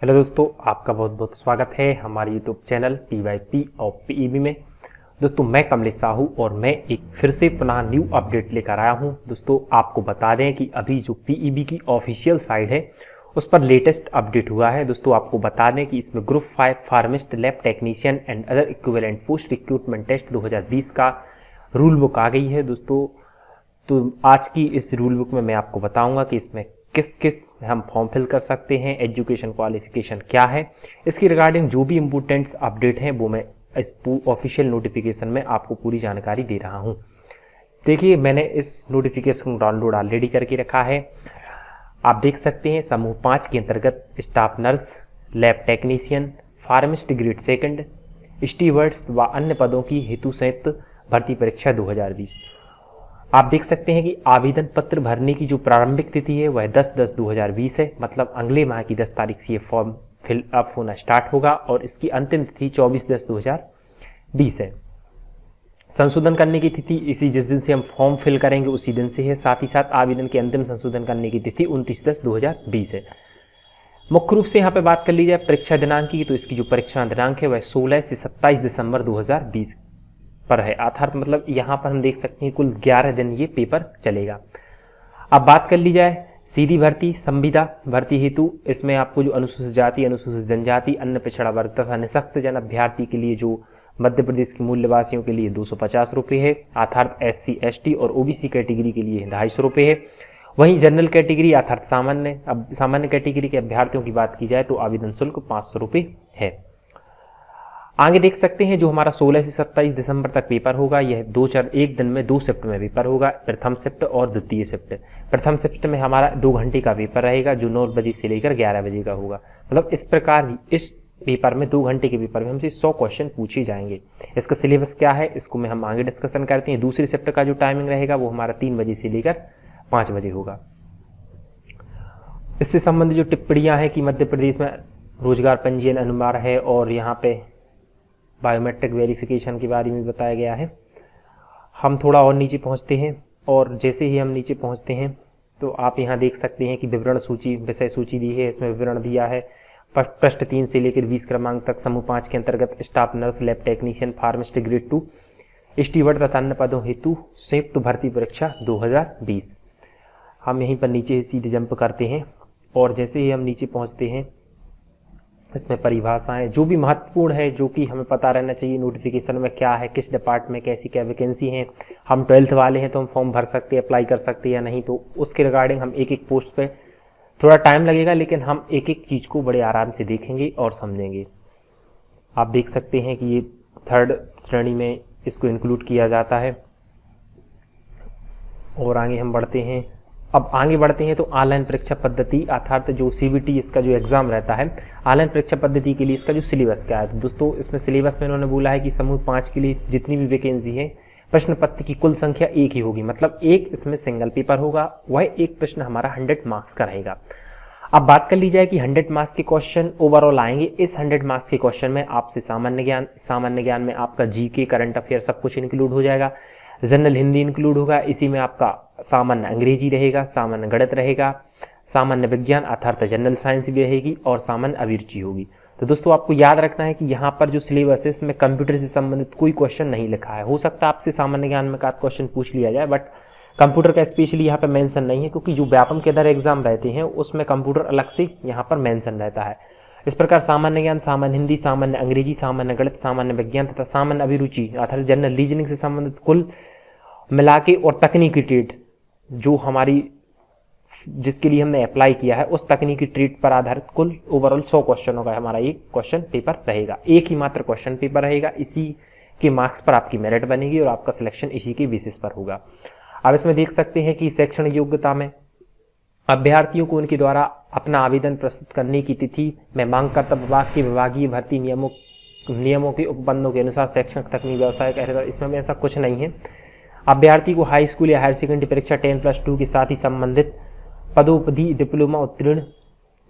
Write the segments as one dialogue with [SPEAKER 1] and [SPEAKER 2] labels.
[SPEAKER 1] Hello दोस्तों, आपका बहुत बहुत स्वागत है हमारे यूट्यूब चैनल PYP और PEB में। दोस्तों, मैं कमलेश साहू और मैं एक फिर से पुनः न्यू अपडेट लेकर आया हूं। दोस्तों, आपको बता दें कि अभी जो PEB की ऑफिशियल साइट है उस पर लेटेस्ट अपडेट हुआ है। दोस्तों, आपको बता दें कि इसमें group 5 pharmacist lab technician and other equivalent post recruitment test 2020 का रूल बुक आ गई है। दोस्तों, तो आज की इस रूल बुक में मैं आपको बताऊंगा कि इसमें किस किस हम फॉर्म फिल कर सकते हैं, एजुकेशन क्वालिफिकेशन क्या है, इसकी रिगार्डिंग जो भी इम्पोर्टेंट्स अपडेट हैं वो मैं इस ऑफिशियल नोटिफिकेशन में आपको पूरी जानकारी दे रहा हूं। देखिए, मैंने इस नोटिफिकेशन को डाउनलोड ऑलरेडी करके रखा है। आप देख सकते हैं समूह 5 के अंतर्गत staff nurse, lab technician, फार्मिस्ट grade second, stewards व अन्य पदों की हेतु संयुक्त भर्ती परीक्षा 2020। आप देख सकते हैं कि आवेदन पत्र भरने की जो प्रारंभिक तिथि है वह 10/10/2020 है, मतलब अगले माह की 10 तारीख से ये फॉर्म फिल अप होना स्टार्ट होगा और इसकी अंतिम तिथि 24/10/2020 है। संशोधन करने की तिथि इसी जिस दिन से हम फॉर्म फिल करेंगे उसी दिन से है। साथ ही साथ आवेदन के अंतिम संशोधन करने की तिथि 29/10/2020 है। मुख्य रूप से यहाँ पे बात कर ली जाए परीक्षा दिनांक की, तो इसकी जो परीक्षा दिनांक है वह 16 से 27 दिसंबर 2020 पर है। अर्थात मतलब यहाँ पर हम देख सकते हैं कुल 11 दिन ये पेपर चलेगा। अब बात कर ली जाए सीधी भर्ती, संविदा भर्ती हेतु, इसमें आपको जो अनुसूचित जाति, अनुसूचित जनजाति, अन्य पिछड़ा वर्ग तथा निःशक्त जन अभ्यर्थी के लिए जो मध्य प्रदेश के मूल निवासियों के लिए 250 रुपये है, अर्थात SC ST और OBC कैटेगरी के लिए 250 रुपये है। वहीं जनरल कैटेगरी अर्थात सामान्य कैटेगरी के अभ्यर्थियों की बात की जाए तो आवेदन शुल्क 500 रुपये है। आगे देख सकते हैं जो हमारा 16 से 27 दिसंबर तक पेपर होगा, यह एक दिन में 2 शिफ्ट में पेपर होगा, प्रथम शिफ्ट और द्वितीय शिफ्ट। प्रथम शिफ्ट में हमारा 2 घंटे का पेपर रहेगा जो 9 बजे से लेकर 11 बजे का होगा। मतलब इस प्रकार इस पेपर में 2 घंटे के पेपर में हमसे 100 क्वेश्चन पूछे जाएंगे। इसका सिलेबस क्या है इसको में हम आगे डिस्कशन करते हैं। दूसरी शिफ्ट का जो टाइमिंग रहेगा वो हमारा 3 बजे से लेकर 5 बजे होगा। इससे संबंधित जो टिप्पणियां हैं कि मध्य प्रदेश में रोजगार पंजीयन अनिवार्य है और यहाँ पे बायोमेट्रिक वेरिफिकेशन के बारे में बताया गया है। हम थोड़ा और नीचे पहुंचते हैं और जैसे ही हम नीचे पहुंचते हैं तो आप यहां देख सकते हैं कि विवरण सूची, विषय सूची दी है। इसमें विवरण दिया है पृष्ठ 3 से लेकर 20 क्रमांक तक। समूह 5 के अंतर्गत staff nurse, lab technician, फार्मिस्ट grade 2, steward तथा अन्य पदों हेतु संयुक्त भर्ती परीक्षा 2020। हम यहीं पर नीचे सीधे जंप करते हैं और जैसे ही हम नीचे पहुंचते हैं इसमें परिभाषाएं जो भी महत्वपूर्ण है, जो कि हमें पता रहना चाहिए नोटिफिकेशन में क्या है, किस डिपार्टमेंट में कैसी क्या वैकेंसी है। हम 12th वाले हैं तो हम फॉर्म भर सकते हैं, अप्लाई कर सकते हैं या नहीं, तो उसके रिगार्डिंग हम एक एक पोस्ट पे थोड़ा टाइम लगेगा, लेकिन हम एक एक चीज को बड़े आराम से देखेंगे और समझेंगे। आप देख सकते हैं कि ये 3rd श्रेणी में इसको इंक्लूड किया जाता है। और आगे हम बढ़ते हैं। अब आगे बढ़ते हैं तो ऑनलाइन परीक्षा पद्धति अर्थात जो CBT इसका जो एग्जाम रहता है, ऑनलाइन परीक्षा पद्धति के लिए इसका जो सिलेबस क्या है। तो दोस्तों, इसमें सिलेबस में इन्होंने बोला है कि समूह 5 के लिए जितनी भी वैकेंसी है प्रश्न पत्र की कुल संख्या 1 ही होगी, मतलब एक इसमें सिंगल पेपर होगा। वह एक प्रश्न हमारा 100 मार्क्स का रहेगा। अब बात कर ली जाए कि 100 मार्क्स के क्वेश्चन ओवरऑल आएंगे। इस 100 मार्क्स के क्वेश्चन में आपसे सामान्य ज्ञान में आपका GK, करंट अफेयर सब कुछ इंक्लूड हो जाएगा। जनरल हिंदी इंक्लूड होगा, इसी में आपका सामान्य अंग्रेजी रहेगा, सामान्य गणित रहेगा, सामान्य विज्ञान अर्थात जनरल साइंस भी रहेगी और सामान्य अभिरुचि होगी। तो दोस्तों, आपको याद रखना है कि यहाँ पर जो सिलेबस है इसमें कंप्यूटर से संबंधित कोई क्वेश्चन नहीं लिखा है। हो सकता है आपसे सामान्य ज्ञान में का क्वेश्चन पूछ लिया जाए, बट कंप्यूटर का स्पेशली यहाँ पर मेंशन नहीं है, क्योंकि जो व्यापम के अदर एग्जाम रहते हैं उसमें कंप्यूटर अलग से यहाँ पर मेंशन रहता है। इस प्रकार सामान्य ज्ञान, सामान्य हिंदी, सामान्य अंग्रेजी, सामान्य गणित, सामान्य विज्ञान तथा सामान्य अभिरुचि अर्थात जनरल रीजनिंग से संबंधित कुल मिला के और तकनीकी ट्रेड जो हमारी जिसके लिए हमने अप्लाई किया है उस तकनीकी ट्रेड पर आधारित कुल ओवरऑल 100 क्वेश्चनों का हमारा एक क्वेश्चन पेपर रहेगा। एक ही मात्र क्वेश्चन पेपर रहेगा, इसी के मार्क्स पर आपकी मेरिट बनेगी और आपका सिलेक्शन इसी के बेसिस पर होगा। अब इसमें देख सकते हैं कि शैक्षणिक योग्यता में अभ्यर्थियों को उनके द्वारा अपना आवेदन प्रस्तुत करने की तिथि में मांगकर्ता विभाग के विभागीय भर्ती नियमों के उपबंधों के अनुसार शैक्षणिक, तकनीक, व्यवसाय, इसमें ऐसा कुछ नहीं है। अभ्यर्थी को हाई स्कूल या हायर सेकेंडरी परीक्षा 10+2 के साथ ही संबंधित पदोपधि डिप्लोमा उत्तीर्ण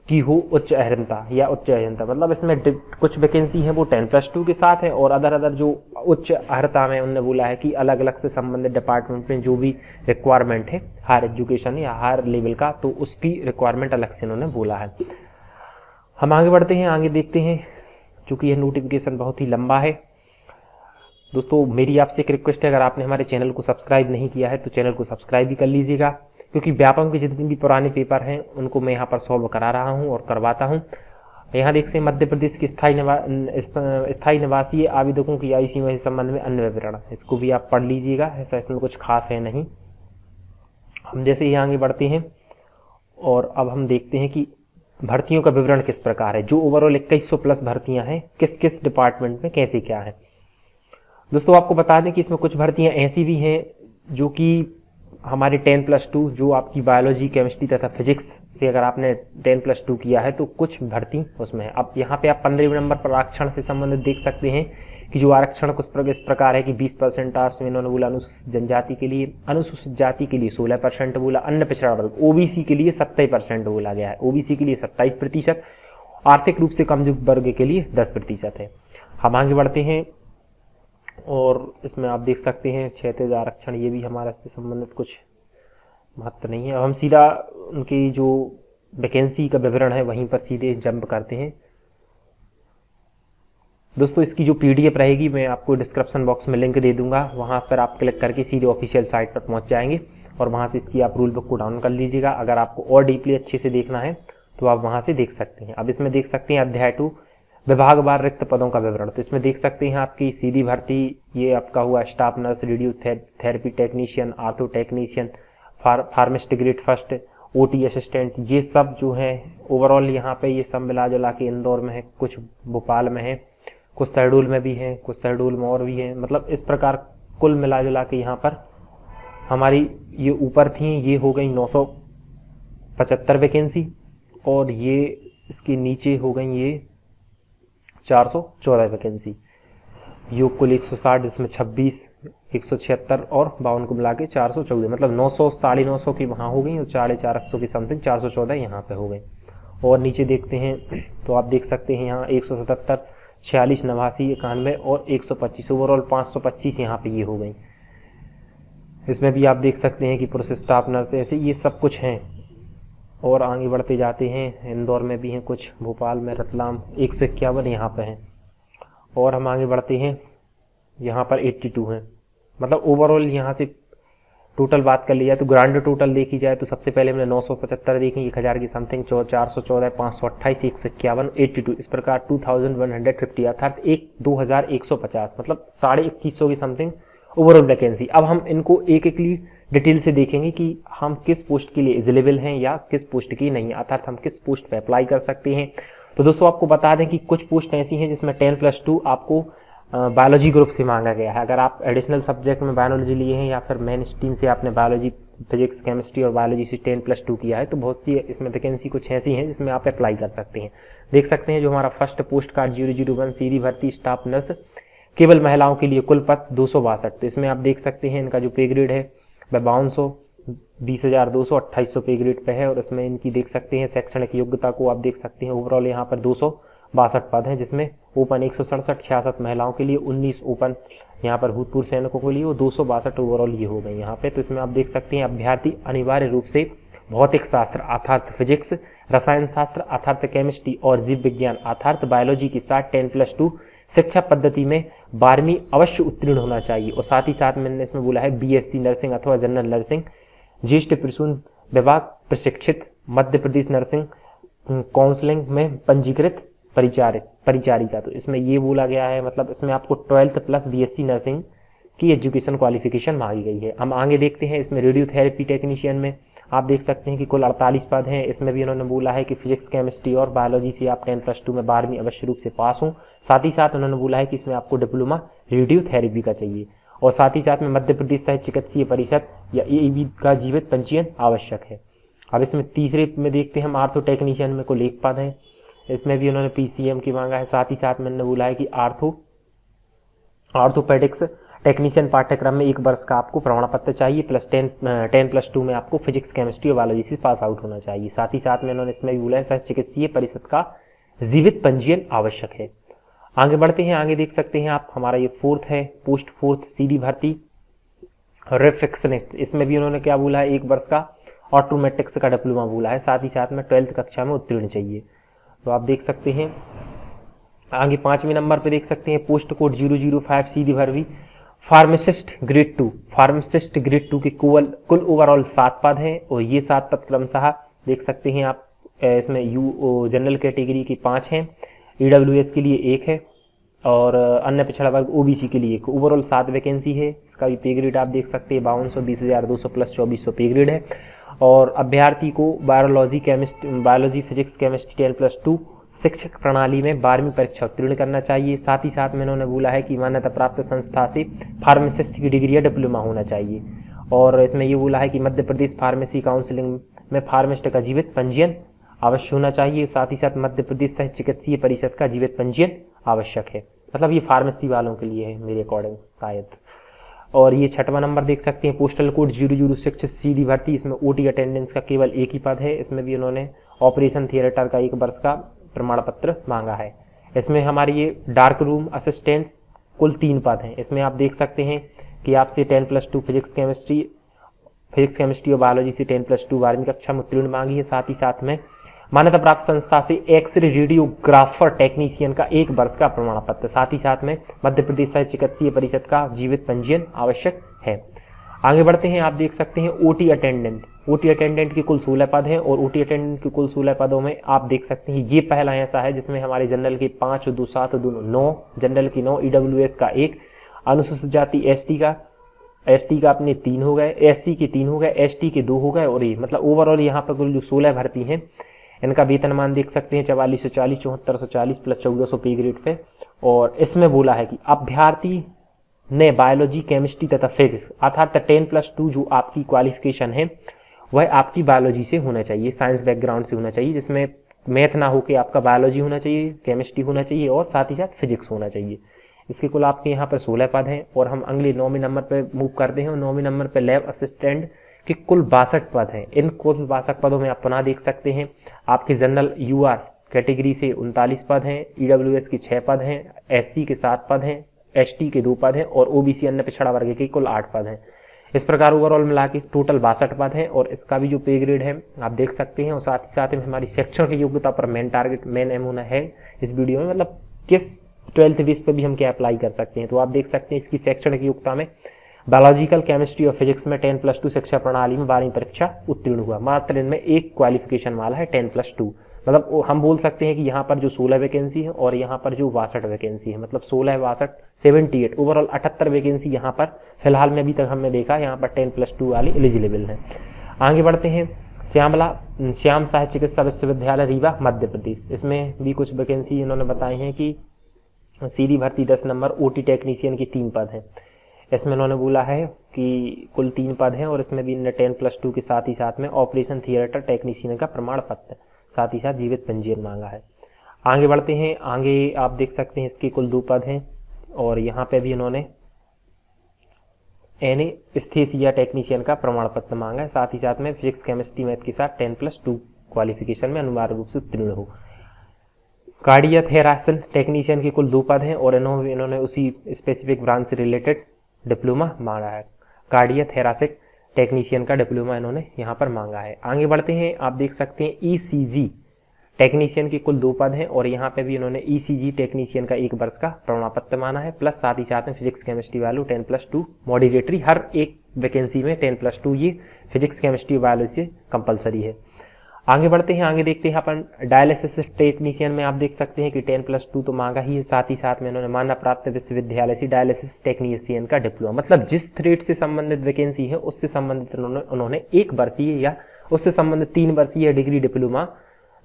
[SPEAKER 1] की हो उच्च अहर्ता, मतलब इसमें कुछ वैकेंसी है वो 10+2 के साथ है और अदर जो उच्च अहर्ता में उन्होंने बोला है कि अलग अलग से संबंधित डिपार्टमेंट में जो भी रिक्वायरमेंट है हायर एजुकेशन या हायर लेवल का, तो उसकी रिक्वायरमेंट अलग से उन्होंने बोला है। हम आगे बढ़ते हैं, आगे देखते हैं, चूँकि यह नोटिफिकेशन बहुत ही लंबा है। दोस्तों मेरी आपसे एक रिक्वेस्ट है, अगर आपने हमारे चैनल को सब्सक्राइब नहीं किया है तो चैनल को सब्सक्राइब भी कर लीजिएगा, क्योंकि व्यापम के जितने भी पुराने पेपर हैं उनको मैं यहाँ पर सॉल्व करा रहा हूँ और करवाता हूँ। यहाँ देखते हैं मध्य प्रदेश के स्थायी निवासी आवेदकों की आयु सीमा के संबंध में अन्य विवरण, इसको भी आप पढ़ लीजिएगा, ऐसा इसमें कुछ खास है नहीं। हम जैसे ही आगे बढ़ते हैं और अब हम देखते हैं कि भर्तियों का विवरण किस प्रकार है, जो ओवरऑल 2100 प्लस भर्तियां हैं, किस किस डिपार्टमेंट में कैसे क्या है। दोस्तों आपको बता दें कि इसमें कुछ भर्तियां ऐसी भी हैं जो कि हमारे 10+2 जो आपकी बायोलॉजी, केमिस्ट्री तथा फिजिक्स से अगर आपने 10+2 किया है तो कुछ भर्ती उसमें है। अब यहाँ पे आप 15वें नंबर पर आरक्षण से संबंधित देख सकते हैं कि जो आरक्षण कुछ इस प्रकार है कि 20% आरक्षण इन्होंने बोला अनुसूचित जनजाति के लिए, अनुसूचित जाति के लिए 16% बोला, अन्य पिछड़ा वर्ग ओबीसी के लिए 70% बोला गया है, ओबीसी के लिए 27%, आर्थिक रूप से कमजोर वर्ग के लिए 10% है। हम आगे बढ़ते हैं और इसमें आप देख सकते हैं क्षैतिज आरक्षण, ये भी हमारा इससे संबंधित कुछ महत्व नहीं है। अब हम सीधा उनकी जो वैकेंसी का विवरण है वहीं पर सीधे जंप करते हैं। दोस्तों इसकी जो पीडीएफ रहेगी मैं आपको डिस्क्रिप्शन बॉक्स में लिंक दे दूंगा, वहां पर आप क्लिक करके सीधे ऑफिशियल साइट पर पहुंच जाएंगे और वहां से इसकी आप रूल बुक को डाउन कर लीजिएगा। अगर आपको और डीपली अच्छे से देखना है तो आप वहां से देख सकते हैं। अब इसमें देख सकते हैं अध्याय 2 विभागवार रिक्त पदों का विवरण, तो इसमें देख सकते हैं आपकी सीधी भर्ती, ये आपका हुआ staff nurse, radio therapy technician, ortho technician, फार्मिस्ट grade first, OT assistant, ये सब जो है ओवरऑल यहाँ पे ये सब मिला जुला के इंदौर में है, कुछ भोपाल में है, कुछ शहडोल में भी है, कुछ शहडोल में और भी है। मतलब इस प्रकार कुल मिला जुला के यहाँ पर हमारी ये ऊपर थी, ये हो गई 975 वैकेंसी और ये इसके नीचे हो गई ये 414 वैकेंसी, योग कुल 160 जिसमें 26, 176 और 52 को मिला के 414, मतलब 900 950 की वहाँ हो गई और 450 की समथिंग 414 यहाँ पे हो गई। और नीचे देखते हैं तो आप देख सकते हैं यहाँ 177, 46, 89, 91 और 125, ओवरऑल 525 यहाँ पे ये हो गई। इसमें भी आप देख सकते हैं कि पुरुष स्टाफ नर्स ऐसे ये सब कुछ हैं। और आगे बढ़ते जाते हैं, इंदौर में भी हैं कुछ, भोपाल में, रतलाम 151 यहाँ पे हैं। और हम आगे बढ़ते हैं, यहाँ पर 82 हैं। मतलब ओवरऑल यहाँ से टोटल बात कर लिया तो ग्रांड टोटल देखी जाए तो सबसे पहले हमने 975 देखें, 1000 की समथिंग, 414, 528, 151, 82, इस प्रकार 2150 अर्थात 2150, मतलब 2150 की समथिंग ओवरऑल वैकेंसी। अब हम इनको एक एक डिटेल से देखेंगे कि हम किस पोस्ट के लिए एलिजिबल हैं या किस पोस्ट की नहीं, अर्थात हम किस पोस्ट पे अप्लाई कर सकते हैं। तो दोस्तों आपको बता दें कि कुछ पोस्ट ऐसी हैं जिसमें 10+2 आपको बायोलॉजी ग्रुप से मांगा गया है। अगर आप एडिशनल सब्जेक्ट में बायोलॉजी लिए हैं या फिर मेन स्ट्रीम से आपने बायोलॉजी, फिजिक्स, केमिस्ट्री और बायोलॉजी से 10+2 किया है तो बहुत सी इसमें वैकेंसी कुछ ऐसी हैं जिसमें आप अप्लाई कर सकते हैं। देख सकते हैं जो हमारा फर्स्ट पोस्ट कार्ड 001 सीधी भर्ती स्टाफ नर्स, केवल महिलाओं के लिए, कुल पद 262। तो इसमें आप देख सकते हैं इनका जो पे ग्रेड है वह 5200, 20,200, 2800 पे ग्रेड पे है। और इसमें इनकी देख सकते हैं शैक्षणिक योग्यता को आप देख सकते हैं। ओवरऑल यहाँ पर 262 पद हैं जिसमें ओपन 167, 66 महिलाओं के लिए, 19 ओपन यहाँ पर भूतपूर्व सैनिकों के लिए, वो 262 ओवरऑल ये हो गए यहाँ पे। तो इसमें आप देख सकते हैं अभ्यर्थी अनिवार्य रूप से भौतिक शास्त्र अर्थात फिजिक्स, रसायन शास्त्र अर्थात केमिस्ट्री और जीव विज्ञान अर्थात बायोलॉजी के साथ 10+2 शिक्षा पद्धति में 12वीं अवश्य उत्तीर्ण होना चाहिए। और साथ ही साथ मैंने इसमें बोला है बीएससी नर्सिंग अथवा जनरल नर्सिंग, ज्येष्ठ प्रसून विभाग प्रशिक्षित, मध्य प्रदेश नर्सिंग काउंसलिंग में पंजीकृत परिचारिका। तो इसमें ये बोला गया है, मतलब इसमें आपको 12th प्लस बीएससी नर्सिंग की एजुकेशन क्वालिफिकेशन मांगी गई है। हम आगे देखते हैं, इसमें रेडियोथेरेपी टेक्नीशियन में आप देख सकते हैं कि कुल 48 पद हैं। इसमें भी उन्होंने बोला है कि फिजिक्स, केमिस्ट्री और बायोलॉजी से आप 10+2 में 12वीं अवश्य रूप से पास हों। साथ ही साथ उन्होंने बोला है कि इसमें आपको डिप्लोमा रेडियोथेरेपी का चाहिए। और साथ ही साथ में मध्य प्रदेश सहित चिकित्सीय परिषद या एईबी का जीवित पंजीयन आवश्यक है। अब इसमें तीसरे में देखते हैं हम आर्थो टेक्नीशियन में कुल 1 पद है। इसमें भी उन्होंने पीसीएम की मांगा है। साथ ही साथ मैंने बोला है कि आर्थोपेडिक्स टेक्नीशियन पाठ्यक्रम में 1 वर्ष का आपको प्रमाण पत्र चाहिए, प्लस 10+2 में आपको फिजिक्स, केमिस्ट्री और बायोलॉजी से पास आउट होना चाहिए। साथ ही साथ में उन्होंने इसमें भी बोला है चिकित्सीय परिषद का जीवित पंजीयन आवश्यक है। आगे बढ़ते हैं, आगे देख सकते हैं आप हमारा ये 4th है, पोस्ट 4th सीधी भर्ती रिफिक्सनिस्ट। इसमें भी उन्होंने क्या बोला है, 1 वर्ष का ऑटोमेटिक्स का डिप्लोमा बोला है। साथ ही साथ में 12th कक्षा में उत्तीर्ण चाहिए। तो आप देख सकते हैं आगे 5वें नंबर पे देख सकते हैं पोस्ट कोड 005 सीधी भर्ती फार्मासिस्ट ग्रेड 2। फार्मासिस्ट ग्रेड 2 के कुल ओवरऑल 7 पद हैं और ये 7 पद क्रमशः देख सकते हैं आप। इसमें जनरल कैटेगरी के 5 हैं, ईडब्ल्यूएस के लिए 1 है और अन्य पिछड़ा वर्ग ओबीसी के लिए 1। ओवरऑल 7 वैकेंसी है। इसका भी पे ग्रेड आप देख सकते हैं 5200, 20,200 प्लस 2400 पे ग्रेड है। और अभ्यर्थी को बायोलॉजी फिजिक्स केमिस्ट्री 10+2 शिक्षक प्रणाली में 12वीं परीक्षा उत्तीर्ण करना चाहिए। साथ ही साथ में उन्होंने बोला है कि मान्यता प्राप्त संस्था से फार्मासिस्ट की डिग्री या डिप्लोमा होना चाहिए। और इसमें ये बोला है कि मध्य प्रदेश फार्मेसी काउंसिलिंग में फार्मिस्ट का जीवित पंजीयन अवश्य होना चाहिए। साथ ही साथ मध्य प्रदेश सह चिकित्सीय परिषद का जीवित पंजीयन आवश्यक है। मतलब ये फार्मेसी वालों के लिए है मेरे अकॉर्डिंग शायद। और ये 6वां नंबर देख सकते हैं पोस्टल कोड 006 सीधी भर्ती। इसमें ओटी अटेंडेंस का केवल 1 ही पद है। इसमें भी उन्होंने ऑपरेशन थिएटर का 1 वर्ष का प्रमाण पत्र मांगा है। इसमें हमारी ये डार्क रूम असिस्टेंट कुल 3 पद हैं। इसमें आप देख सकते हैं कि आपसे 10+2 फिजिक्स केमिस्ट्री और बायोलॉजी से 10+2 12वीं कक्षा में उत्तीर्ण मांगी है। साथ ही साथ में मान्यता प्राप्त संस्था से एक्सरे रेडियोग्राफर टेक्नीशियन का 1 वर्ष का प्रमाण पत्र। साथ ही साथ में मध्य प्रदेश सह चिकित्सीय परिषद का जीवित पंजीयन आवश्यक है। आगे बढ़ते हैं। आप देख सकते हैं ओटी अटेंडेंट के कुल 16 पद हैं और ओटी अटेंडेंट के कुल 16 पदों में आप देख सकते हैं ये पहला ऐसा है जिसमें हमारे जनरल के 5, 2, 7, 2, 9, जनरल की 9, ईडब्ल्यूएस का 1, अनुसूचित जाति एसटी का अपने 3 हो गए, एससी के 3 हो गए, एसटी के 2 हो गए और ये मतलब ओवरऑल यहाँ पर कुल जो 16 भर्ती हैं इनका वेतनमान देख सकते हैं 4440, 7440 प्लस 1400 पे ग्रेड पे। और इसमें बोला है कि अभ्यर्थी ने बायोलॉजी केमिस्ट्री तथा फिजिक्स अर्थात 10+2 जो आपकी क्वालिफिकेशन है वह आपकी बायोलॉजी से होना चाहिए, साइंस बैकग्राउंड से होना चाहिए, जिसमें मैथ ना होकर आपका बायोलॉजी होना चाहिए, केमिस्ट्री होना चाहिए और साथ ही साथ फिजिक्स होना चाहिए। इसके कुल आपके यहाँ पर 16 पद हैं। और हम अगले 9वें नंबर पर मूव करते हैं और 9वें नंबर पर लैब असिस्टेंट के कुल 62 पद हैं। इन कुल 62 पदों में आप पुनः देख सकते हैं आपके जनरल यूआर कैटेगरी से 39 पद हैं, ईडब्ल्यूएस के 6 पद हैं, एससी के 7 पद हैं, एसटी के 2 पद हैं और ओबीसी अन्य पिछड़ा वर्ग के कुल 8 पद हैं। इस प्रकार ओवरऑल मिला के टोटल 62 पद हैं और इसका भी जो पे ग्रेड है आप देख सकते हैं। और साथ ही साथ में हमारी शैक्षणिक योग्यता पर मेन एम होना है इस वीडियो में, मतलब किस 12th बेस पे भी हम क्या अप्लाई कर सकते हैं। तो आप देख सकते हैं इसकी शैक्षणिक योग्यता में बायोलॉजिकल केमिस्ट्री और फिजिक्स में 10+2 शिक्षा प्रणाली में 12वीं परीक्षा उत्तीर्ण हुआ। मात्र इनमें एक क्वालिफिकेशन वाला है 10+2। मतलब हम बोल सकते हैं कि यहाँ पर जो 16 वैकेंसी है और यहाँ पर जो 62 वैकेंसी है, मतलब 16, 62, 78 ओवरऑल 78 वैकेंसी यहाँ पर फिलहाल में अभी तक हमने देखा यहाँ पर 10+2 वाले एलिजिबल हैं। आगे बढ़ते हैं। श्याम साह चिकित्सा विश्वविद्यालय रीवा मध्य प्रदेश, इसमें भी कुछ वैकेंसी इन्होंने बताए हैं कि सीधी भर्ती 10 नंबर ओटी टेक्नीशियन की 3 पद हैं। इसमें उन्होंने बोला है कि कुल 3 पद हैं और इसमें भी इन्होंने 10+2 के साथ ही साथ में ऑपरेशन थिएटर टेक्नीशियन का प्रमाण पत्र साथ ही साथ जीवित पंजीयन मांगा है। आगे बढ़ते हैं। आगे आप देख सकते हैं इसके कुल 2 पद हैं और यहाँ पे भी उन्होंने एनेस्थीसिया टेक्नीशियन का प्रमाण पत्र मांगा है। साथ ही साथ में फिजिक्स केमिस्ट्री मैथ के साथ 10+2 क्वालिफिकेशन में अनिवार्य रूप से उत्तीर्ण हो। कार्डियक थेरासिन टेक्नीशियन के कुल 2 पद हैं और इन्होंने उसी स्पेसिफिक ब्रांच से रिलेटेड डिप्लोमा मांगा है। कार्डियक थेरासिक टेक्नीशियन का डिप्लोमा इन्होंने यहाँ पर मांगा है। आगे बढ़ते हैं। आप देख सकते हैं ईसीजी टेक्नीशियन के कुल 2 पद हैं और यहाँ पे भी इन्होंने ईसीजी टेक्नीशियन का 1 वर्ष का प्रमाण पत्र माना है प्लस साथ ही साथ में फिजिक्स केमिस्ट्री वालों 10+2 मॉडिरेटरी हर एक वैकेंसी में 10+2 ये फिजिक्स केमिस्ट्री वालों से कंपलसरी है। आगे बढ़ते हैं। आगे देखते हैं अपन डायलिसिस टेक्नीशियन में आप देख सकते हैं कि 10+2 तो मांगा ही है। साथ ही साथ में इन्होंने मान्यता प्राप्त विश्वविद्यालय से डायलिसिस टेक्नीशियन का डिप्लोमा, मतलब जिस ट्रेड से संबंधित वैकेंसी है उससे संबंधित उन्होंने 1 वर्षीय या उससे संबंधित 3 वर्षीय डिग्री डिप्लोमा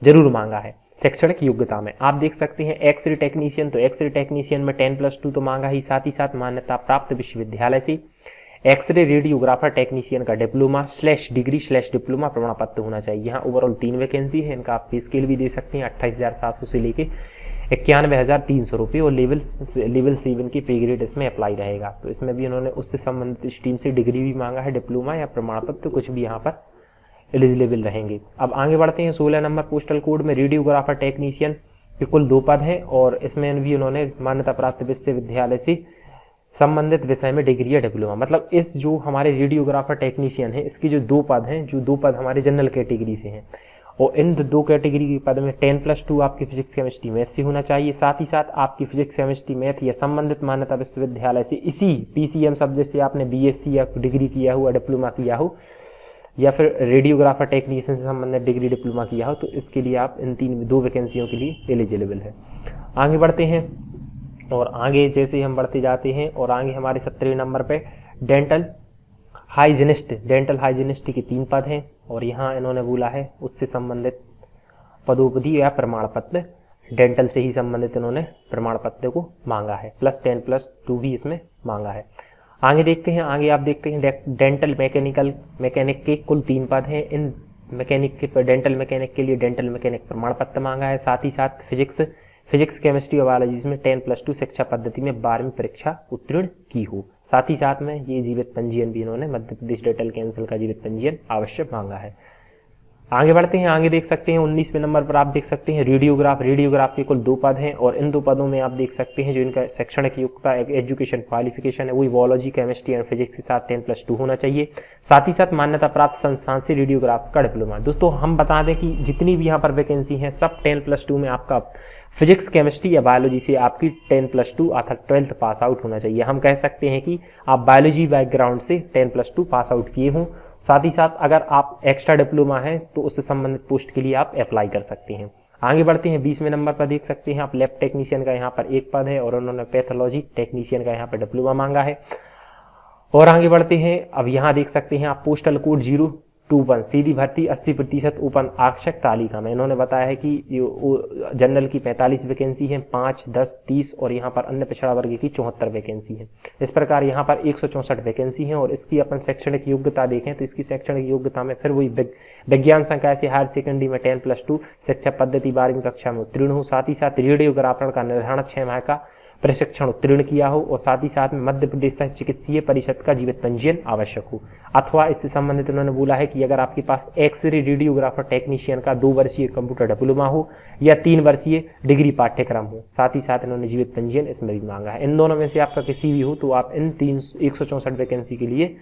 [SPEAKER 1] जरूर मांगा है शैक्षणिक योग्यता में। आप देख सकते हैं एक्सरे टेक्नीशियन, तो एक्सरे टेक्नीशियन में 10+2 तो मांगा ही, साथ ही साथ मान्यता प्राप्त विश्वविद्यालय से एक्सरे रेडियोग्राफर टेक्नीशियन का डिप्लोमा / डिग्री / डिप्लोमा प्रमाण पत्र होना चाहिए। यहाँ ओवरऑल 3 वैकेंसी है। इनका आप पे स्केल भी दे सकते हैं 28,700 से लेके 91,300 रुपये और लेवल 7 की पे ग्रेड इसमें अप्लाई रहेगा। तो इसमें भी उन्होंने उससे संबंधित स्ट्रीम से डिग्री भी मांगा है, डिप्लोमा या प्रमाण पत्र कुछ भी यहाँ पर एलिजिबल रहेंगे। अब आगे बढ़ते हैं। 16 नंबर पोस्टल कोड में रेडियोग्राफर टेक्नीशियन के कुल 2 पद हैं और इसमें भी उन्होंने मान्यता प्राप्त विश्वविद्यालय से संबंधित विषय में डिग्री या डिप्लोमा, मतलब इस जो हमारे रेडियोग्राफर टेक्नीशियन है इसके जो 2 पद हैं, जो 2 पद हमारे जनरल कैटेगरी से हैं और इन दो कैटेगरी के पद में 10+2 आपकी फिजिक्स केमिस्ट्री मैथ से होना चाहिए। साथ ही साथ आपकी फिजिक्स केमिस्ट्री मैथ या संबंधित मान्यता विश्वविद्यालय से इसी PCM सब्जेक्ट से आपने BSc या डिग्री किया हो, डिप्लोमा किया हो, या फिर रेडियोग्राफर टेक्नीशियन से संबंधित डिग्री डिप्लोमा किया हो, तो इसके लिए आप इन दो वैकेंसियों के लिए एलिजिबल है। आगे बढ़ते हैं और आगे जैसे हम बढ़ते जाते हैं और आगे हमारे 17वें नंबर पे डेंटल हाइजीनिस्ट के 3 पद हैं और यहाँ इन्होंने बोला है उससे संबंधित पदोपदी या प्रमाण पत्र, डेंटल से ही संबंधित इन्होंने प्रमाण पत्र को मांगा है, +10+2 भी इसमें मांगा है। आगे देखते हैं, आगे आप देखते हैं डेंटल मैकेनिक के कुल 3 पद हैं। इन डेंटल मैकेनिक के लिए डेंटल मैकेनिक प्रमाण पत्र मांगा है। साथ ही साथ फिजिक्स केमिस्ट्री और बायोलॉजी में 10+2 शिक्षा पद्धति में 12वीं परीक्षा उत्तीर्ण की हो। साथ ही साथ में ये जीवित पंजीयन भी इन्होंने मध्य प्रदेश डेंटल काउंसिल का जीवित पंजीयन आवश्यक मांगा है। आगे बढ़ते हैं, आगे देख सकते हैं 19वें नंबर पर आप देख सकते हैं रेडियोग्राफ के कुल 2 पद हैं और इन 2 पदों में आप देख सकते हैं जो इनका शैक्षणिक योग्यता एजुकेशन क्वालिफिकेशन है वही बायोलॉजी केमिस्ट्री एंड फिजिक्स के साथ 10+2 होना चाहिए। साथ ही साथ मान्यता प्राप्त संस्थान से रेडियोग्राफ का डिप्लोमा। दोस्तों हम बता दें कि जितनी भी यहाँ पर वैकेंसी है सब 10+2 में आपका फिजिक्स केमिस्ट्री या बायोलॉजी से आपकी 10+2 अर्थात 12th पास आउट होना चाहिए। हम कह सकते हैं कि आप बायोलॉजी बैकग्राउंड से 10+2 पास आउट किए हों। साथ ही साथ अगर आप एक्स्ट्रा डिप्लोमा है तो उससे संबंधित पोस्ट के लिए आप अप्लाई कर सकते हैं। आगे बढ़ते हैं 20वें नंबर पर देख सकते हैं आप लैब टेक्नीशियन का यहाँ पर 1 पद है और उन्होंने पैथोलॉजी टेक्नीशियन का यहाँ पर डिप्लोमा मांगा है। और आगे बढ़ते हैं, अब यहाँ देख सकते हैं आप पोस्टल कोड 021 सीधी भर्ती 80% ओपन आरक्षक तालिका में इन्होंने बताया है कि जनरल की 45 वैकेंसी है, 5, 10, 30 और यहाँ पर अन्य पिछड़ा वर्ग की 74 वैकेंसी है। इस प्रकार यहाँ पर 164 वैकेंसी है और इसकी अपन शैक्षणिक योग्यता देखें तो इसकी शैक्षणिक योग्यता में फिर वही विज्ञान संकाय से हायर सेकेंडरी में 10+2 शिक्षा पद्धति 12वीं कक्षा में उत्तीर्ण हो। साथ ही साथ रेडियोग्राफर का निर्धारण 6 माह का प्रशिक्षण उत्तीर्ण किया हो और साथ ही साथ में मध्य प्रदेश चिकित्सीय परिषद का जीवित पंजीयन आवश्यक हो। अथवा इससे संबंधित उन्होंने बोला है कि अगर आपके पास एक्सरे रेडियोग्राफर टेक्नीशियन का 2 वर्षीय कंप्यूटर डिप्लोमा हो या 3 वर्षीय डिग्री पाठ्यक्रम हो। साथ ही साथ इन्होंने जीवित पंजीयन इसमें भी मांगा है। इन दोनों में से आपका किसी भी हो तो आप इन 164 वैकेंसी के लिए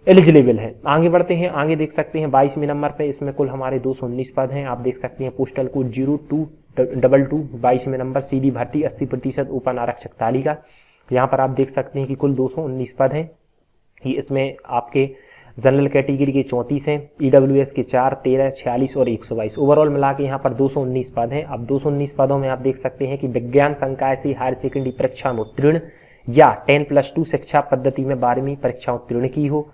[SPEAKER 1] एलिजिबल है। आगे बढ़ते हैं, आगे देख सकते हैं 22वें नंबर पे इसमें कुल हमारे 219 पद हैं। आप देख सकते हैं पोस्टल कोड 0222 22वें नंबर सीधी भर्ती 80% ओपन आरक्षक तालिका। यहाँ पर आप देख सकते हैं कि कुल 219 पद हैं। ये इसमें आपके जनरल कैटेगरी के 34 हैं, EWS के 4, 13, 46 और 122 ओवरऑल मिला के यहाँ पर 219 पद हैं। अब 219 पदों में आप देख सकते हैं कि विज्ञान संकाय से हायर सेकेंडरी परीक्षा में उत्तीर्ण या 10+2 शिक्षा पद्धति में 12वीं परीक्षा उत्तीर्ण की हो,